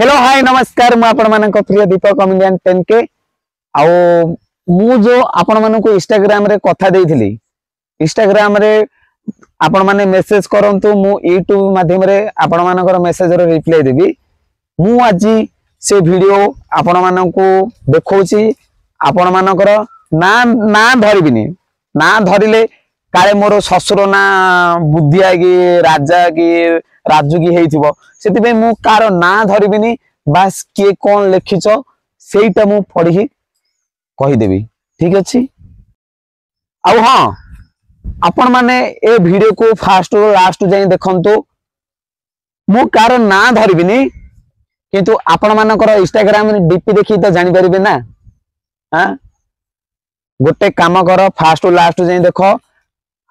Hello hi नमस्कार मु आपण मानक प्रिय दीपक कॉमेडियन 10K आउ मु जो आपण मानक इंस्टाग्राम रे कथा देइथिली इंस्टाग्राम रे आपण माने मेसेज करंतु मु यूट्यूब माध्यम रे आपण मानकर मेसेज रो रिप्लाई देबी। मु आज से वीडियो आपण मानक देखौची आपण मानकर ना ना धरबिनी ना धरिले काले मोर ससुर ना बुद्धिया की राजा की राजू की हेइथिबो सेति पे मु कार ना धरबिनी बास के कोन लिखिछ सेइटा मु पढी कहि देबी। ठीक अछि आ हां आपण माने ए वीडियो को फास्ट रो लास्ट जाई देखंतु मु कार ना धरबिनी किंतु आपण मानकर इंस्टाग्राम डीपी देखि त जानि परिबे ना। हां गोटे काम कर फास्ट रो लास्ट जाई देखो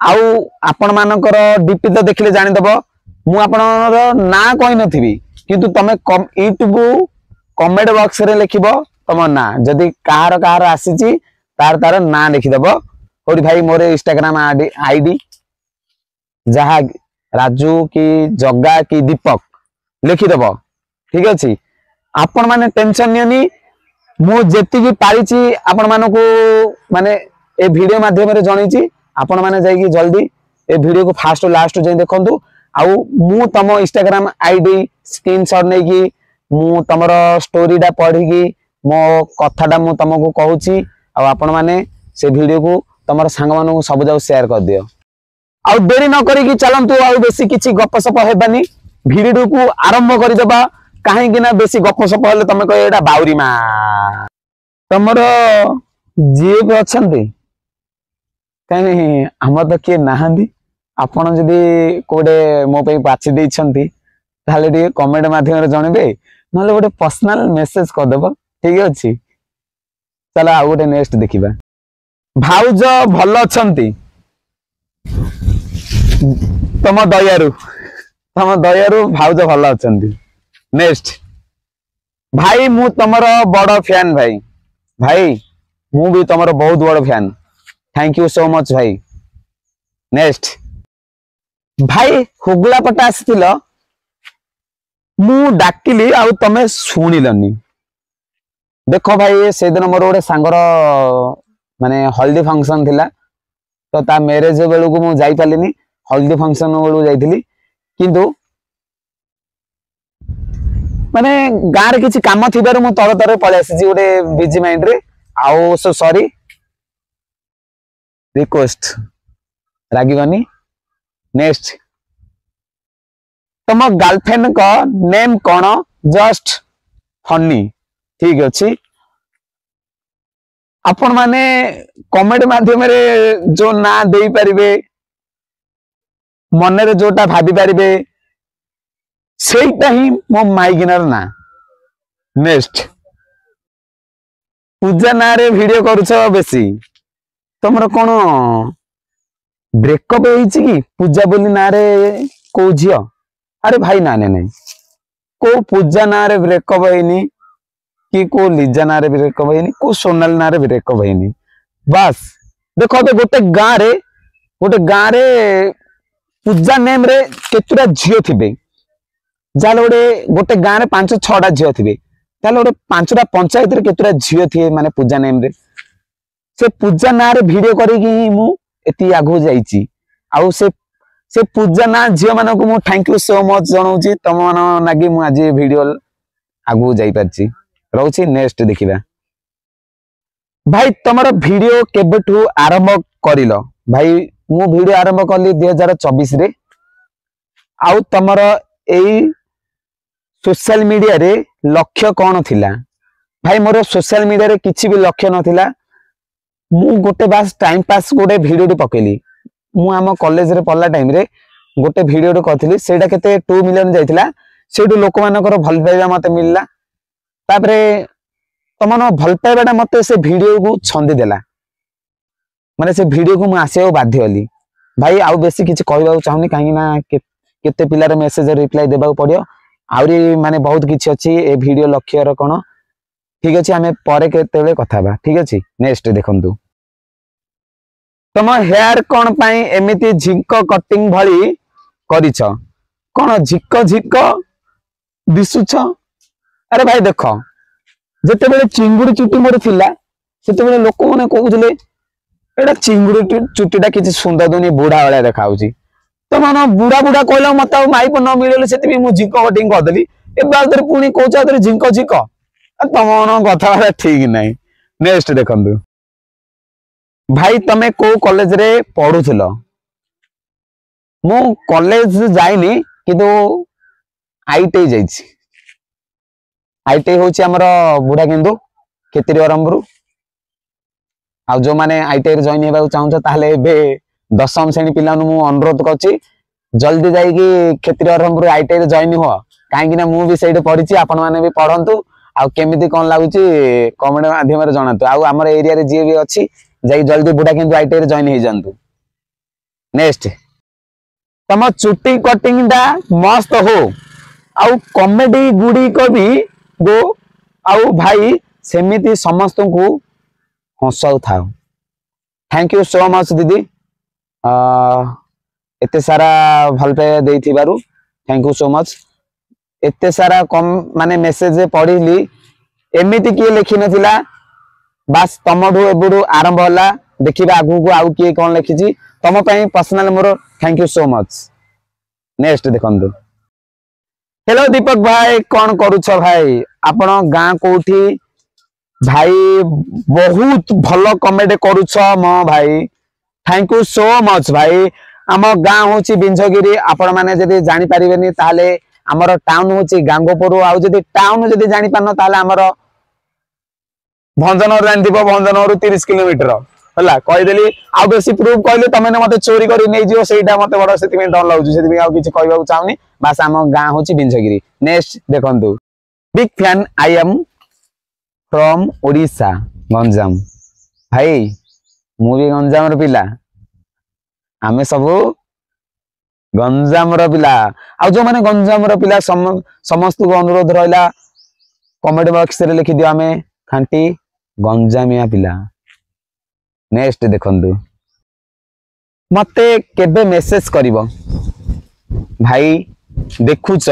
आउ आपण मानकर डीपी तो देखले जानि दबो मु आपनर ना कहि नथिबी किंतु तमे यूट्यूब कमेंट बॉक्स रे लिखिबो तम ना जदी कार कार आसीची तार ना लिखि दबो ओडी भाई मोर इंस्टाग्राम आईडी जहा राजू की जग्गा की दीपक लिखि दबो। ठीक अछि आपण माने टेंशन नियनी मु जेति भी पारिची आपण मानको माने ए वीडियो माध्यम रे जणीची आपण माने जाई कि जल्दी ए वीडियो को फास्ट लास्ट जाई देखंतु आउ मु तम इंस्टाग्राम आईडी स्क्रीनशॉट नै कि मु तमरो स्टोरी डा पढी कि मो कथाडा मु तमको कहूची आ आपण माने से वीडियो को तमरो संग मानू सब जाउ शेयर कर दियो। आउ देरी न करी कि चलंतु आउ बेसी किछि गपसप हेबानी वीडियो को आरंभ करि देबा काहे कि ना बेसी गपसप हले तमे कह एडा बाउरी मा तमरो जीव अछंती काहे हम तो के नाहंदी आपण जदी कोडे मो पे बाछि देइ छंती ताले डी कमेंट माध्यम रे जणबे नले गोटे पर्सनल मेसेज कर देबो। ठीक अछि चला आ गोटे नेक्स्ट देखिबा। भाउज भल अछंती तम दयारु भाउज भल अछंती। नेक्स्ट भाई मु तमरो बड़ फैन भाई भाई मु भी तमरो बहुत बड़ fan thank you so much भाई। नेक्स्ट भाई हुगला पटा आसिथिल मु डाकिली आउ तमे सुनिलनी। देखो भाई से दिन मोर गोटे सांगर माने हल्दी फंक्शन थिला तो ता मैरिज बेलू को मु जाई पालिनी हल्दी फंक्शन बेलू जाइथिली किंतु माने गार किछि काम थिबार मु तर तर पळे आसी गोटे बिजी माइंड रे आउ सो सॉरी रिक्वेस्ट रागिवानी। नेक्स्ट तुम गर्लफ्रेंड का नेम कौन जस्ट फनी। ठीक अच्छी आपण माने कमेंट माध्यम रे जो ना दे पारिबे मन रे जोटा भाबी पारिबे सेटा ही मो माइगिनर ना। नेक्स्ट पूजा ना रे वीडियो करूछ बेसी तमरो कोन ब्रेकअप होईची कि पूजा बोली ना रे को झियो अरे भाई ना नहीं को पूजा ना रे ब्रेकअप होईनी कि को लिजा ना रे ब्रेकअप होईनी को सोनल ना रे ब्रेकअप होईनी बस देखो तो गोटे गां रे पूजा नेम रे केतुरा झियो थिबे जाल गोटे गां रे 5-6टा झियो थिबे ताले गोटे 5टा पंचायत रे केतुरा झियो थिए माने पूजा नेम रे से पूजा ना रे वीडियो करी कि मु एती आगो जाईची आउ से पूजा ना झियो मानको मु थैंक यू सो मच जणाउची तम मानो नागी मु आज वीडियो आगो जाई परची रहउची। नेक्स्ट देखिबा भाई तमरो वीडियो केबेठू आरंभ करिलो भाई मु वीडियो आरंभ करली 2024 रे आउ तमरो एई सोशल मीडिया रे लक्ष्य कोन थिला भाई मोर सोशल मीडिया रे किछि भी लक्ष्य नथिला मु गोटे बास टाइम पास गोटे वीडियो पकेली मु आम कॉलेज रे पढ़ला टाइम रे गोटे वीडियो करथिली सेटा केते 2 मिलियन जाइथिला सेटु लोक मानकर भल पाइबा मते मिलला तापरे तमनो भल पाइबाटा मते से वीडियो को छंदी देला माने से वीडियो को मु आसे बाध्य हली भाई आउ बेसी किछि कहबा चाहनी काहे ना केते पिलार मेसेज रिप्लाई देबा पड़ियो आउरी माने बहुत किछि अछि ए वीडियो लक्ष्य र कोन। ठीक अछि हमें परे केतेले कथा बा। ठीक अछि नेक्स्ट देखंतु तम हेयर कोन पाई एमिति झिंक कटिंग भली करिछ कोन झिक झिक दिसुछ अरे भाई देख जिते चिंगुड़ी चुटी मोर थिला सेते लोक मैंने कहते एटा चिंगुड़ी चुटीटा किसी सुंदर दुनी बुढ़ा वाला देखा तो मान बुढ़ा बुढ़ा कहला मत माइप न मिले से मुझे झिंक कटिंग करदेली एवं पुणी कौच झिंक झिंक तुम कथा ठीक नहीं। नेक्स्ट देखु भाई तमे को कॉलेज रे पढ़ुथिलो मु कॉलेज जाइनी किंतु आईटी जाइछि आईटी होछि हमर बुढ़ा केंदु केतिरी आरंभरू आ जो माने आईटी रे जॉइन हेबा चाहू ताहले एबे दशम श्रेणी पिला मु अनुरोध करछि जल्दी जाई कि केतिरी आरंभरू आईटी रे जॉइन हो काहेकि ना मु भी सेठी पढिछि आपण माने भी पढंतु आ केमिति कोन लागुछि कमेंट माध्यम रे जणातु आ हमर एरिया रे जे भी अछि जाई जल्दी बुढ़ा केंदु आईटी रे जॉइन हे जानतु। नेक्स्ट तम चुटी कटिंग दा मस्त हो आउ कॉमेडी गुडी को भी गो आउ भाई सेमिति समस्त को हंसाउ थाओ। थैंक यू सो मच दीदी एते सारा भल पे देइथिबारु थैंक यू सो मच। एते सारा कम माने मेसेज पढ़िली एमिति किए लिखि नथिला बास तमडू एबडू आरंभ होला देखिबा आगु को आउ किए कोन लिखिछि तम पई personal more thank you so much. Next देखंतु हेलो दीपक भाई कौन करूछ भाई आपण गां कोठी भाई बहुत भलो कमेंट करूछ मो भाई थैंक यू सो मच भाई। आम गां होची बिंझगिरी आपण माने जदि जानि परिबेनी ताले हमर टाउन होची गांगोपुर आउ जदि टाउन जदि जानि पानो ताले हमर भंजनर जानि दिबो भंजनर 30 किलोमीटर हला कहि देली आ बेसी प्रूफ कहले तमे ने मते चोरी करी नै जियो सेटा मते बड़ सेति में डर लागु सेति आ किछि कहबाउ चाहनी बास हम गां होची बिंझगिरी। नेक्स्ट देखंतु big fan I am from Odisha Ganjam भाई मु भी गंजाम रो पिला आमे सब गंजाम रो पिला आ जो माने गंजाम रो पिला समस्त को अनुरोध रहला कमेंट बॉक्स रे लिखि दियो आमे खांटी गंजामिया पिला। नेक्स्ट देखंतु मते केबे मेसेज करिवो भाई देखुच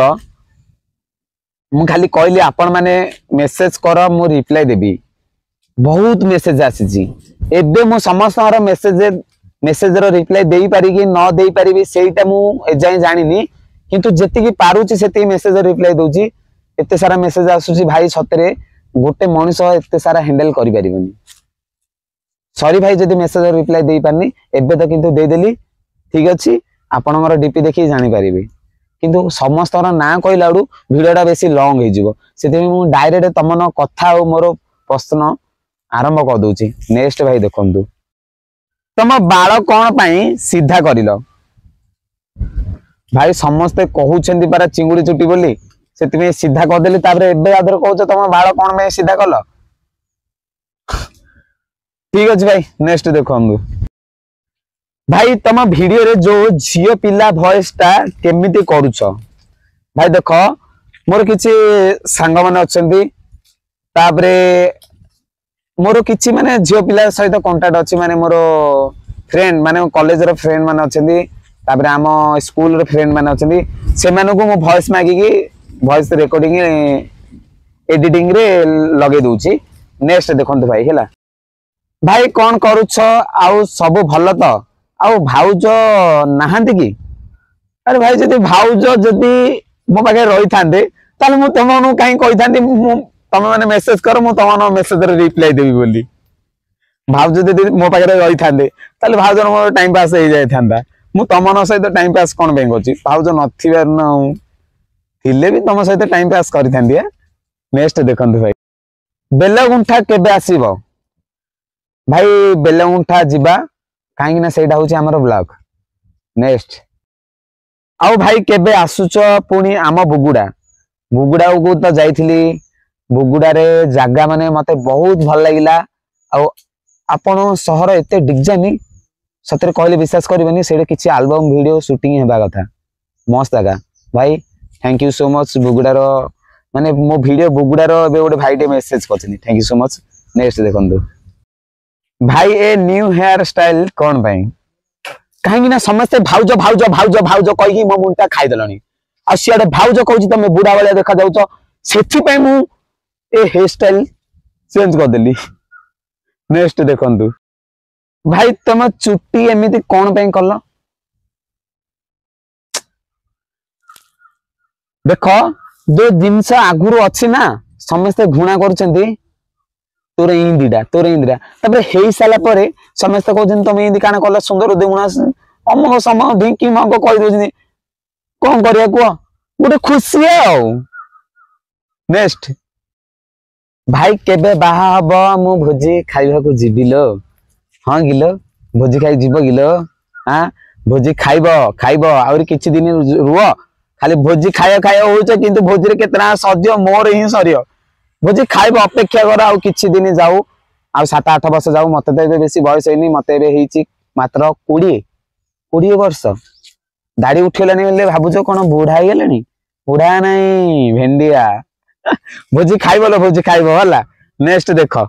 मु खाली कहली आपण माने मेसेज कर मु रिप्लाई देबी बहुत मेसेज आसीची एबे मु समस्त मेसेज रो रिप्लाई देई पारी कि न देई पारिबी सेटा मु एजाय जानिनी किंतु जेति की पारुची सेति मेसेज रिप्लाई दोची एते सारा मेसेज आसुची भाई सतरे गोटे मनुष्य एते सारा हैंडल करि पारिबनी सॉरी भाई जदि मेसेज रिप्लाई देई पारनी एबे तो किंतु दे देली ठीक अछि आपनकर डीपी देखि जानि पारिबे किंतु समस्तर ना कहलाडू वीडियोटा बेसी लॉन्ग हे जिवो सेति मु डायरेक्ट तमन कथा और मोर प्रश्न आरंभ कर दोची। नेक्स्ट भाई देखंतु तम बाळ कोन पई सीधा करिलो भाई समस्त कहउछंती पारा चिंगुडी चुटी बोली सेति में सीधा कर देली ताबरे एबे आदर कहउछ तम बाळ कोन में सीधा कलो ठीक अछि भाई। नेक्स्ट देखंतु भाई तम वीडियो रे जो झियो पिला वॉइस टा केमिति करूछ भाई देख मोर किछि सांग माने अछंती ताबरे मोर किछि माने झियो पिला सहित कांटेक्ट अछि माने मोर फ्रेंड माने कॉलेज रो फ्रेंड माने अछंती ताबरे हम स्कूल रो फ्रेंड माने अछंती से माने को मो वॉइस मागी की वॉइस रिकॉर्डिंग एडिटिंग रे लगे दोची। नेक्स्ट देखंतु भाई हैला भाई कौन करूछ आउ सब भल तो आउ भाउज नाहांती कि अरे भाई जदि भाउज जदि मो पाखे रही थांदे ताले मु तमनु काई कहि थांदी तमे माने मेसेज कर मु तमनो मेसेज रे रिप्लाई देबी बोली भाउज जदि मो पाखे रही थांदे ताले भाउज मोर टाइम पास हे जाय थांदा मु तमनो सहित टाइम पास कोन बेंग अछि भाउज नथिबार न थिले भी तम सहित टाइम पास करि थांदी। नेक्स्ट देखंतु भाई बेलगुंठा केबे आसीबो भाई बेलगुंठा जिबा काहेकि ना सेटा होची हमर ब्लॉग। नेक्स्ट आउ भाई केबे आसुच पुनी आम बुगुडा बुगुडा को तो जाइथिली बुगुडा रे जागा माने मते बहुत भल लागिला आउ आपण शहर एते डिजाइन सतरे कहले विश्वास करबेनी सेडे किछि एल्बम वीडियो शूटिंग हेबा कथा मस्त जगह भाई थैंक यू सो मच बुगुडा रो माने मो वीडियो बुगुडा रो बे गोटे भाई डे मेसेज करछनी thank you so much. Next देखंतु भाई ए न्यू हेयर स्टाइल कौन भाई कहीं ना समस्ते भाउज भाउज भाउज भाउज कही मो मुंडा खाई देलनी आ सियाडे भाउज कहूची तमे बुढ़ा वाला देखा जाउछ सेथि पई मु ए हेयर स्टाइल चेंज कर देली। नेक्स्ट देखंतु भाई तुम चुट्टी एमिति कोन पई करलो देखो जो जिनस आगुरु अच्छी ना समस्ते घृणा करुछंती तोर इंदिडा तबे हेई साला परे समस्त कहउछन तुम इंदी काना कला सुंदर देउना अमक सम ढिंकी मक कहि दोछन कोन करिया को गोटे खुशी है। नेक्स्ट भाई केबे बाहा हबो मु भोजी खाइबा को जिबिलो हां गिलो भोजी खाइ जिबो गिलो हां भोजी खाइबो आउरी किछि दिन रुओ खाली भोजी खाया होउछ किंतु भोजी रे केतना सज्य मोर ही सरियो भोजी खाइबो अपेक्षा कर आ किछि दिन जाऊ आ 7-8 वर्ष जाऊ मते तो बेसी बयस हेनी मते एबे हेची मात्र 20 वर्ष दाढ़ी उठेलानी बोले भाबुछो कोन बुढ़ा हे गेलेनी बुढ़ा नहीं भेंडिया भोजी खाइबो होला। नेक्स्ट देखो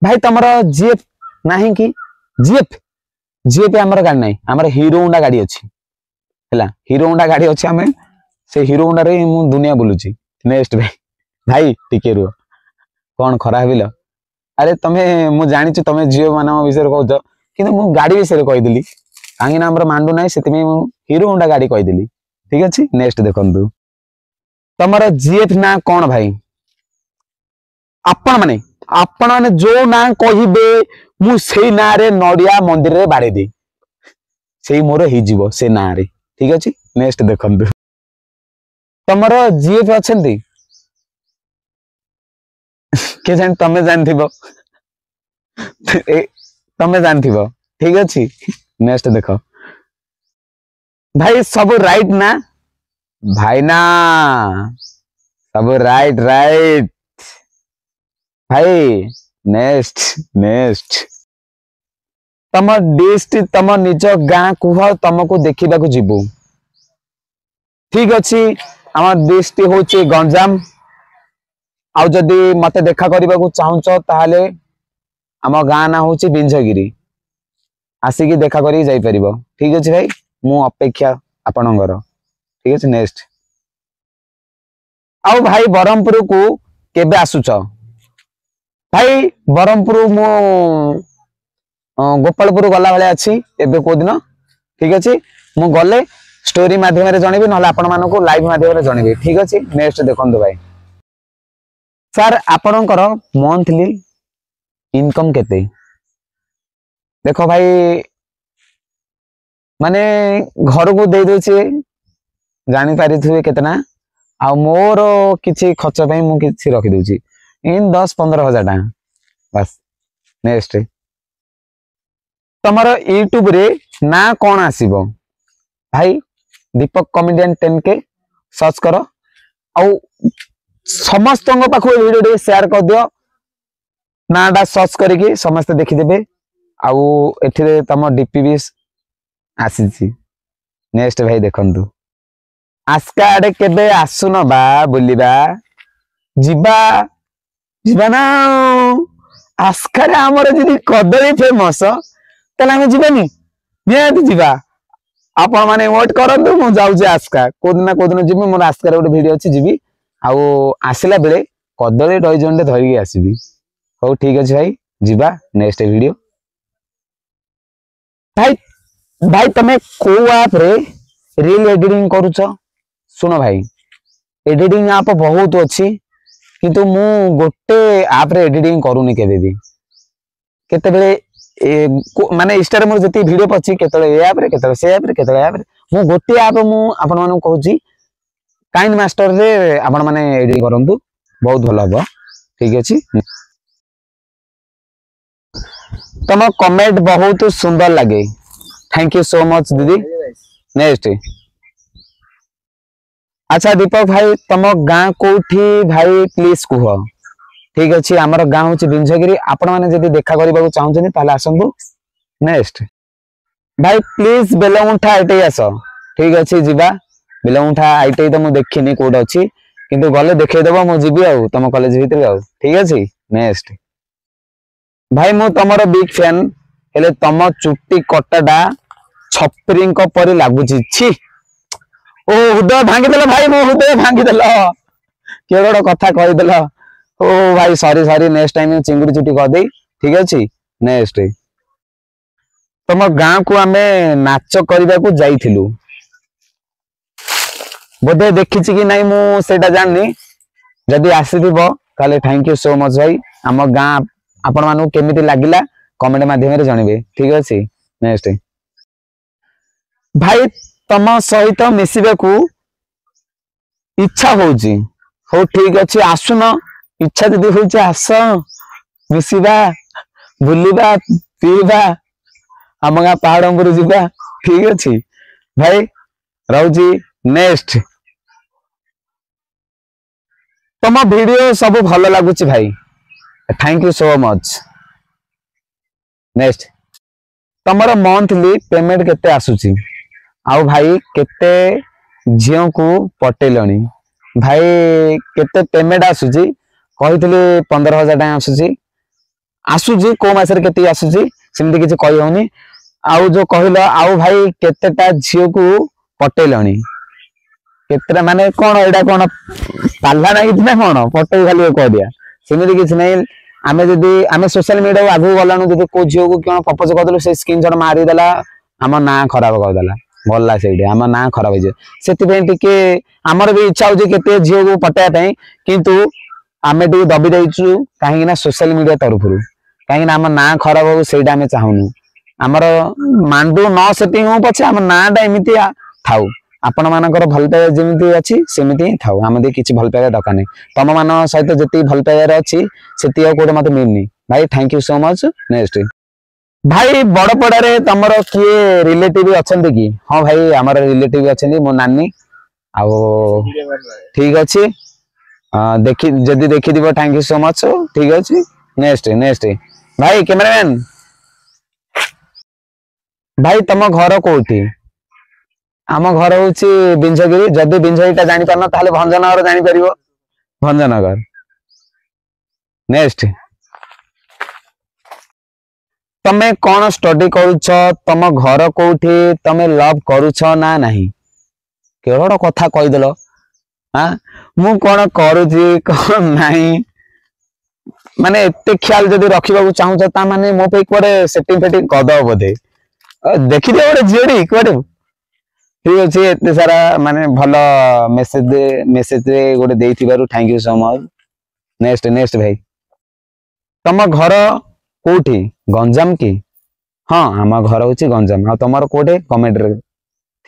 भाई तमरो जीएफ नाही कि जीएफ हमर गाड़ी नाही हमर हीरो होंडा गाड़ी अछि हैला हीरो होंडा गाड़ी अछि हमें से हीरो होंडा रे मु दुनिया बुलुची। नेक्स्ट भाई टिके रुओ कोन खरा हबिलो अरे तमे मु जानि छु तमे जियो मानम विषय कहउछ किंतु मु गाड़ी विषय कहि दिली काहे ना हमर मांडू नाही सेति में मु हीरो होंडा गाड़ी कहि दिली ठीक अछि। नेक्स्ट देखंतु तमरो जीएफ ना कोन भाई आपण माने जो ना कहिबे मु सेई ना रे नडिया मंदिर रे बाड़े दे सेई मोर हि जीवो से ना रे ठीक अछि। नेक्स्ट देखंतु तमरो जीएफ अछंती के जान तमे जानथिबो तमे जानथिबो ठीक अछि। नेक्स्ट देखो भाई सब राइट ना भाई ना सब राइट भाई। नेक्स्ट तम डिस्ट्रिक्ट तम निज गाँ कुह तुमको देखा जीवु ठीक अच्छी आम डिस्ट्रिक्ट होची गंजाम आउ जदि मते देखा करने को चाहूच ताहले आम गाँ ना होची बिंझगिरी आसिकी देखा करी जाई परिबो ठीक अच्छे भाई मु अपेक्षा आपणकर ठीक अच्छे। नेक्स्ट आउ भाई बरहमपुर को केबे आसुच भाई बरहमपुर मु गोपालपुर गला भाले अच्छी एबे को दिन ठीक अच्छे मु गले स्टोरी माध्यम रे जणेबी नहले आपण मानको लाइव माध्यम रे जणेबी ठीक अच्छे। नेक्स्ट देखंतु भाई सर आपणकर मंथली इनकम केते देखो भाई माने घर को दे दोछे जानि पारि थुए केतना आ मोर किछि खर्च पई मु किछि रखि दोछि इन 10-15 हजार टाका बस। नेक्स्ट तमरो यूट्यूब रे ना कोन आसीबो भाई दीपक कॉमेडियन 10K सर्च करो आ समस्त पाखु वीडियो टे शेयर कर दियो नाटा सर्च करके समस्त देखि देबे आउ एथिरे तम डीपी भी आसीछि। नेक्स्ट भाई देखंतु आस्का आडे केबे आसुन बा बुलिबा जीवा ना आस्का रे हमर जदी कदली फेमस तला हम जीवानी नियाती जीवा आपण माने वेट करंतु मु जाउ जे आस्का कोदिन जीवी मोर आस्का रे गोटे वीडियो अछि जीवी आउ आसिला बेले कदली डजन टे धरिके आसीबी हो ठीक अछि भाई जीवा। नेक्स्ट वीडियो भाई तमे को ऐप रे रील एडिटिंग करूछ सुनो भाई एडिटिंग ऐप बहुत अच्छी किंतु मु गोटे ऐप रे एडिटिंग करूनी केबे भी केते बेले माने इंस्टा रे मोर जति वीडियो पछि केतले ए ऐप रे केतले से ऐप रे केतले ऐप रे मु गोटे ऐप मु आपण मानु कहूची काइन मास्टर रे आपण माने एडिटिंग करंतु बहुत भलो हबो ठीक अछि। तम कमेंट बहुत सुंदर लगे थैंक यू सो मच दीदी। नेक्स्ट अच्छा दीपक भाई तम गाँ कोठी भाई प्लीज कुह ठीक अच्छे आमर गाँ हूँ बिंझगिरी आपण मैंने जब देखा करने चाहते ताले आसतु। नेक्स्ट भाई प्लीज बेलमुंठा आईटी आस ठीक अच्छे जीवा बेलमुंठा आईटी तो मुझे देखनी कौट अच्छी किंतु गले देखईदेव मुझे जीवी तुम कॉलेज भितर ठीक अच्छे। नेक्स्ट भाई मु तमर बिग फैन हेले तम चुट्टी कटाटा छपरी परी लगुच छी ओ हृदय भांगीदेल भाई मो हृदय भांगीदेल के गोटे कथा कहीदेल ओ भाई सॉरी सॉरी नेक्स्ट टाइम चिंगुड़ी चुटी करदे ठीक अच्छे नेक्स्ट तुम गाँ को आमे नाच करने को जाइथिलु बोधे देखी कि नहीं मुझे जानी जदि आसीथिबो ताले थैंक यू सो मच भाई आम गाँ आपण मानू केमिति लागिला कमेंट माध्यम रे जणिबे ठीक अछि नेक्स्ट भाई तम सहित मिसिबे को इच्छा होउची हो ठीक अछि आसुन इच्छा जदि होउची आस मिसिबा बुलिबा पीबा आम गाँ पहाड़ उपर जीवा ठीक अछि भाई रहउची नेक्स्ट तुम वीडियो सब भल लगुच भाई thank you so much next तुमर मंथली पेमेंट केते आसुची आउ भाई केते झियो को पटेलणी भाई केते पेमेंट आसुची कहितली 15,000 टाइम आसुची आसुची को मासरे केते आसुची सेमति किछि कहि होनी आउ जो कहिलो आउ भाई केतेटा झियो को पटेलणी केतरा माने कोन एडा कोन पाल्ला ना कितना कोन पटे खाली कह दिया सेमति किछि नै आमे जदी आमे सोशल मीडिया आगु गलानु जदी को झियो को कोन प्रपोज कर देलु से स्क्रीनशॉट मारी देला हम ना खराब कर देला बोलला सेठी हम ना खराब होजे सेति पे टिके हमर भी इच्छा हो जे केते झियो को पटाया पई किंतु आमे टिके दबी दैछु काहे ना सोशल मीडिया तरफरु काहे ना हम ना खराब हो सेटा आमे चाहुनु हमर मांडू न सेटिंग हो पछे हम नाटा एमिति थाउ आपण मानकर भल पाइबा जेमिति अछि सेमिति थाउ हम दे किछि भल पाइबा दरकार नै तम मान सहित जति भल पाइबार अछि सेति आ कोडे मते मिलनी भाई thank you so much next भाई बड़पड़ा रे तमरो किए रिलेटिव अछंती की हां भाई हमर रिलेटिव अछंती मो नानी आ ठीक अछि देखि जदी देखि दिबो थैंक यू सो मच ठीक अछि नेक्स्ट नेक्स्ट भाई कैमरामैन भाई तम घर कोठी आम घर हूँ बिंझगिरी जदि बिंझगिरी जानी पारन ताले भंजनगर जानी परिबो भंजनगर नेक्स्ट तमे कौन स्टडी करूछ तम घर कोठी तमे लव करूछ ना नहीं केवल कथा कहि देलो हां मु कोन करूची कोन नहीं माने एते ख्याल जदि रखिबा को चाहू ता माने मो पे कोडे सेटिंग फेटिंग कदो बोधे देखि दे ओडे जेडी कोडे ठीक अच्छे एते सारा माने भल मेसेज गोटे देइथिबारु thank you so much next next भाई तम घर कोठी गंजाम की हाँ आम घर हूँ गंजाम आ तुम कोठे कमेंट रे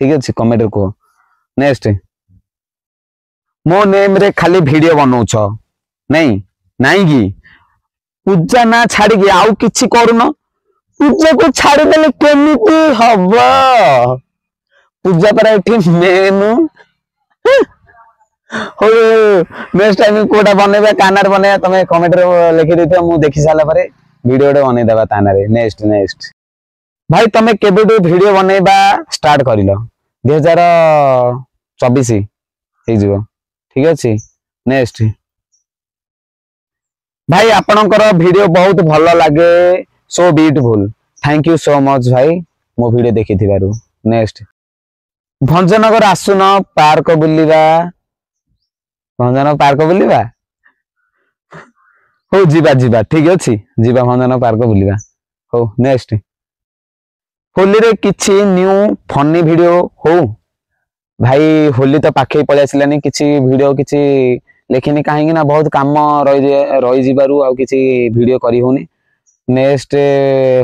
ठीक अच्छे कमेंट रे को नेक्स्ट मो नेम रे खाली वीडियो बनौछ नहीं नहीं कि पूजा ना छाड़ी के आउ किछि करूनो पूजा को छाड़ी देले केमिति हबो पूजा पर एठी मेनू हो नेक्स्ट टाइम कोडा बनेबा कानार बनेबा तमे कमेंट रे लिखि देथियो मु देखि साला परे वीडियो रे बने देबा तानारे नेक्स्ट नेक्स्ट भाई तमे केबेडो वीडियो बनेबा स्टार्ट करिलो 2024 हे जिवो ठीक अछि नेक्स्ट भाई आपनकर वीडियो बहुत भलो लागे so beautiful thank you so much भाई मो वीडियो देखिथिबारु नेक्स्ट भंजनगर आसुन पार्क बुलिबा भंजन पार्क बुलिबा हो जीवा जीवा ठीक अछि जीवा भंजन पार्क बुलिबा हो नेक्स्ट होली रे किछि न्यू फनी वीडियो हो भाई होली तो पाखे पळे आसिलानी किछि वीडियो किछि लेखिनी काहेकि ना बहुत काम रही जिबारु आ किछि वीडियो करी होनी नेक्स्ट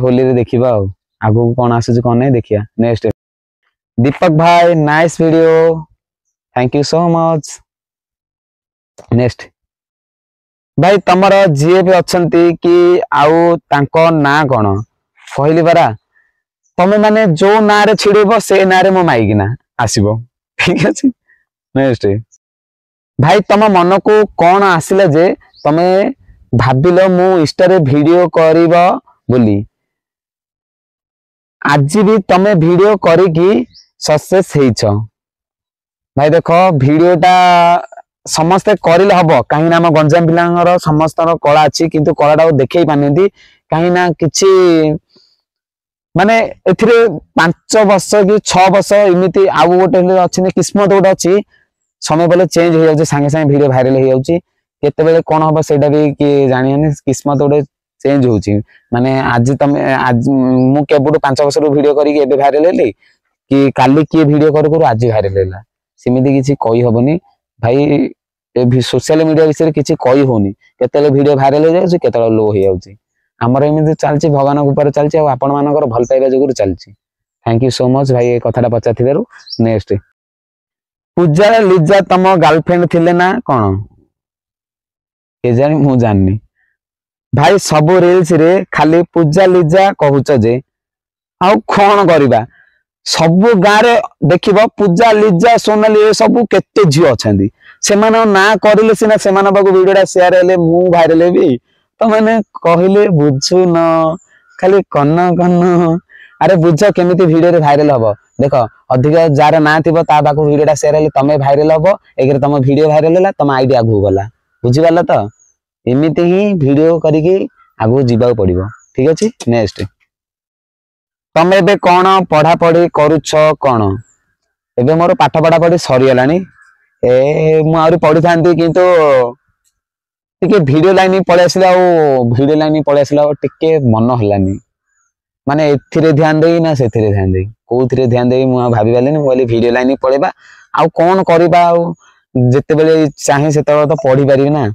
होली रे देखिबा आगु कोन आसे कोन नै देखिया नेक्स्ट दीपक भाई nice video thank you so much next भाई तमर जीए भी अच्छंती कि आउ तांको ना कोन कहली बरा तमे माने जो ना रे छिड़ेबो से ना रे मो माइकिना आसीबो ठीक अछि नेक्स्ट भाई तम मन को कौन आसिले जे तमे भाबिलो मु इंस्टा रे वीडियो करिबो बोली आज भी तमे वीडियो करिकी सक्सेस हेइछ भाई देखो वीडियोटा समस्ते करिले हबो काहे ना हम गंजाम पिलांगर समस्तर कला अछि किंतु कलाटा देखै पानंती काहे ना किछि माने एथिरे 5 वर्ष कि 6 वर्ष इमिति आउ गोटे अछि किस्मत गोटे अछि समय बोले चेंज हो जाउछि संगे संगे वीडियो वायरल हो जाउछि केतेबेले कोन हबो सेटा भी कि जानियनि किस्मत ओडे चेंज होउछि माने आज तमे आज मु केबुटो 5 वर्ष रो वीडियो करी एबे वायरल हेली कि काली की वीडियो करू करू आज वायरल होला सिमिति किछि कहि हबनी भाई ए सोशल मीडिया विषय किछि कहि होनी केतेले वीडियो वायरल हो जाउछि केतेले लो हो जाउछि हमर एमिति चलछि भगवान ऊपर चलछि आ आपण मानकर भल पाइबा जगुर चलछि थैंक यू सो मच भाई ए कथाटा पचाथिबारु नेक्स्ट पूजा लिजा तम गर्लफ्रेंड थिले ना कोन के जानि मु जाननी भाई सब रील्स रे खाली पूजा लिजा कहूच जे आ कोन करिबा सब गाँ रे देखिबो पूजा लिजा सोनाली ए सब केते झियो अछंदी सेमान ना करिले सिना सेमान बागु वीडियोटा शेयर हेले मु वायरल हेबी तो मैंने कहले बुझु न खाली कन कन अरे बुझ केमिति वीडियो रे वायरल हबो देख अधिक जार ना थिबो ता बाकु वीडियोटा शेयर हेले तमे वायरल हबो एगरे तम वीडियो वायरल होला तम आईडी आगु गला बुझि गला तो एमिति ही वीडियो करिके आगु जिबाउ पड़िबो ठीक अछि नेक्स्ट तमे एबे कोन पढ़ा पढ़ी करूछ कोन एबे मोर पाठ पढ़ा पढ़ी सरी गलानी ए मु आउरी पढ़ी थांती किंतु टिके वीडियो लाइन पळे आसिला ओ वीडियो लाइन पळे आसिला टिके मन हलानी माने एथिरे ध्यान देई ना सेथिरे ध्यान देई कोथिरे ध्यान देई मु भाबी बालेनी बोली वीडियो लाइन पळेबा आ कोन करबा आ जते बेले चाहे सेते तो पढ़ी पारिबी ना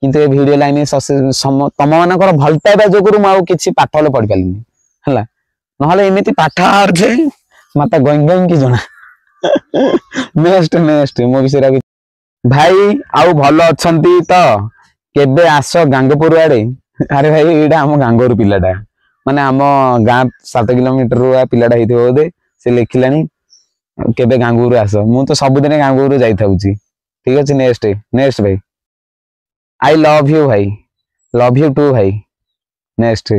किंतु ए वीडियो लाइन तम मानकर भल पाइबा जोगुरु मु आ किछि पाठले पढ़ी पालिनी हला नहले एमिति पाठ आर्थे माता गोइंग गोइंग की जणा नेक्स्ट मो विषय भाई आउ भलो अछंती तो केबे आस गांगपुर आड़े अरे भाई एटा हम गांगोर पिलाटा माने हम गां 7 किलोमीटर रो पिलाटा हिथिबो बोदे से लिखिलानी केबे गांगुर आस मु तो सब दिन गांगुर जाई थाउची ठीक अछि नेक्स्ट भाई आई लव यू भाई लव यू टू भाई नेक्स्ट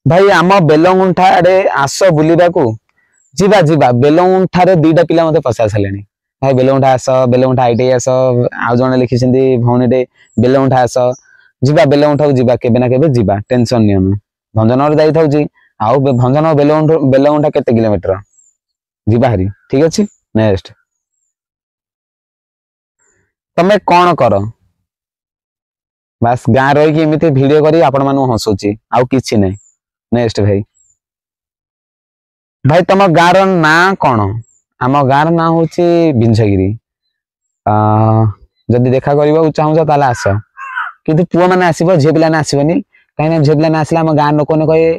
भाई आम बेलंगुंठा आड़े आस बुलिबा को जीवा जीवा बेलंगुंठा रे दीटा पिला मते पसा सालेनी भाई बेलंगुंठा आस बेलंगुंठा आईटी आस आ जने लिखिसेंदी भौनीटे बेलंगुंठा आस जीवा बेलंगुंठा जीवा केबे ना केबे जीवा टेंशन नियनु भंजनर जाई थाउची आउ भंजन बेलंगुंठा केते किलोमीटर जीवा हरी ठीक अछि नेक्स्ट तमे कोन कर बस गां रही कि एमिति वीडियो करी आपण मानु हसुची आउ किछि नै नेक्स्ट भाई तम गाँव ना कौन आम गाँव ना हूँ बिंझगिरी जदि देखा करने चाहूँ ताले आस कि पुआ मैंने आसो झी पे आसबनी कहीं झी पे आसला आम गाँव लोक कहे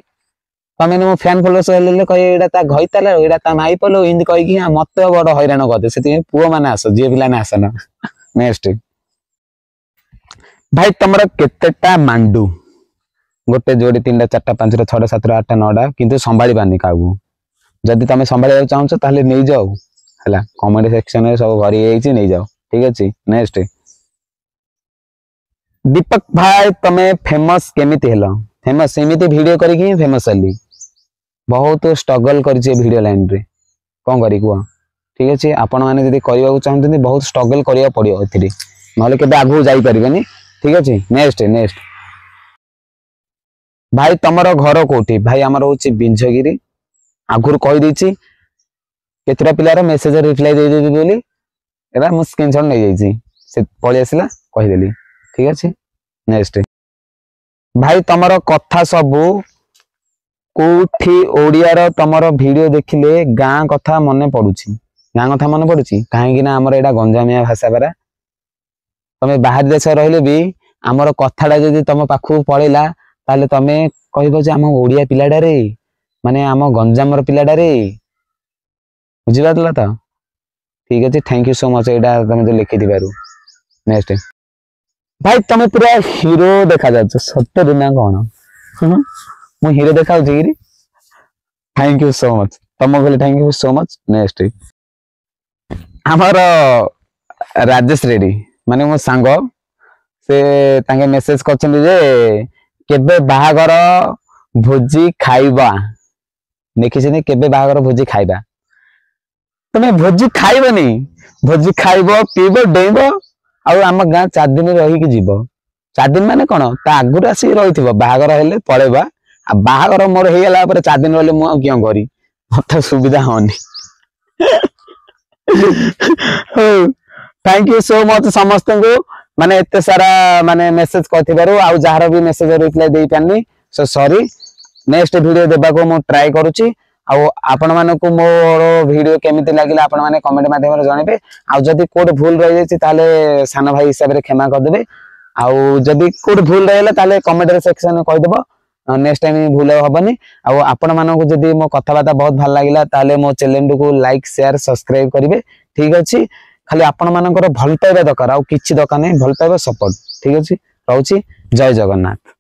तमें मो फैन फॉलोअर्स कहे ता घई ताला एटा ता माई पलो इनती कहीकि मत बड़ हईराण करदे से पुआ मैंने आस झी पे आसन नेक्स्ट भाई तुम केतेटा मांडू गोटे जोड़ी 3टा 4टा 5टा 6टा 7टा 8टा 9टा किंतु संभाली पानी कागु जदि तमे संभाली चाहछ ताले नै जाओ हला कमेंट सेक्शन में सब भरी एछि नै जाओ ठीक अछि नेक्स्ट दीपक भाई तमे फेमस केमिति हेलो फेमस एमिति वीडियो करी कि फेमस हली बहुत स्ट्रगल करछि वीडियो लाइन रे कोन करी को ठीक अछि आपण माने जदि करबा को चाहते बहुत स्ट्रगल करिया पड़ियो एथिरे नहले केबे आगु जाई परिबनी ठीक अछि नेक्स्ट भाई तमर घर कोठी भाई आमर होची बिंझगिरी आगुर कहि दैछि केतरा पिलार मेसेज रिप्लाई दे देबी बोली एबा मु स्क्रीनशॉट नै जाईछि से पळि आसिला कहि देली ठीक अछि नेक्स्ट भाई तमर कथा सब कोठी ओडिया रो तमर वीडियो देखिले गां कथा मने पडुछि गां कथा मने पडुछि काहे कि ना हमर एडा गंजामिया भाषा परा तमे बाहर देश रहिले भी हमर कथाडा जदि तम पाखु पळिला ताले तमे कहबो जे हम ओडिया पिलाडा रे माने हम गंजामर पिलाडा रे बुझिबातला त ठीक अछि थैंक यू सो मच एडा तमे जो लिखि दिबारु नेक्स्ट भाई तमे पूरा हीरो देखा जाछ सत्य दुनिया कोन मु हीरो देखाउ छी थैंक यू सो मच तम बोले thank you so much next हमर राजेश रेड्डी माने मो सांग से तांगे मेसेज करछन जे केबे बाहागर भोजी खाइबा देखिछनी केबे बाहागर भोजी खाइबा तमे भोजी खाइबनी भोजी खाइबो पीबो डेइबो आ हम गां 4 दिन रही कि जीवो 4 दिन माने कोन ता आगुर आसी रहिथिबो बाहागर हेले पळेबा आ बाहागर मोर हे गेला पर 4 दिन रहले मु क्यों करी मत सुविधा होनी थैंक यू सो मच समस्त को माने एते सारा माने मेसेज करथिबारु आ जहार भी मेसेज रिप्लाई देई पानी सो सॉरी नेक्स्ट वीडियो देबा को मु ट्राई करूची आ आपण माने को मोर वीडियो केमिति लागिला आपण माने कमेंट माध्यम रे जणेबे आ जदी कोड भूल रहि जायछि ताले सान भाई हिसाब रे क्षमा कर देबे आ जदी कोड भूल रहला ताले कमेंट रे सेक्शन में कहि देबो नेक्स्ट टाइम भूल हबनी आ आपण माने को जदी मो कथाबार्ता बहुत भल लागिला ताले मो चैनल को लाइक शेयर सब्सक्राइब करिवे ठीक अछि खाली आपण मानकर भल पाइबा दरकार आ किछि दरकार नै भल पाइबा सपोर्ट ठीक अछि रहउछि जय जगन्नाथ।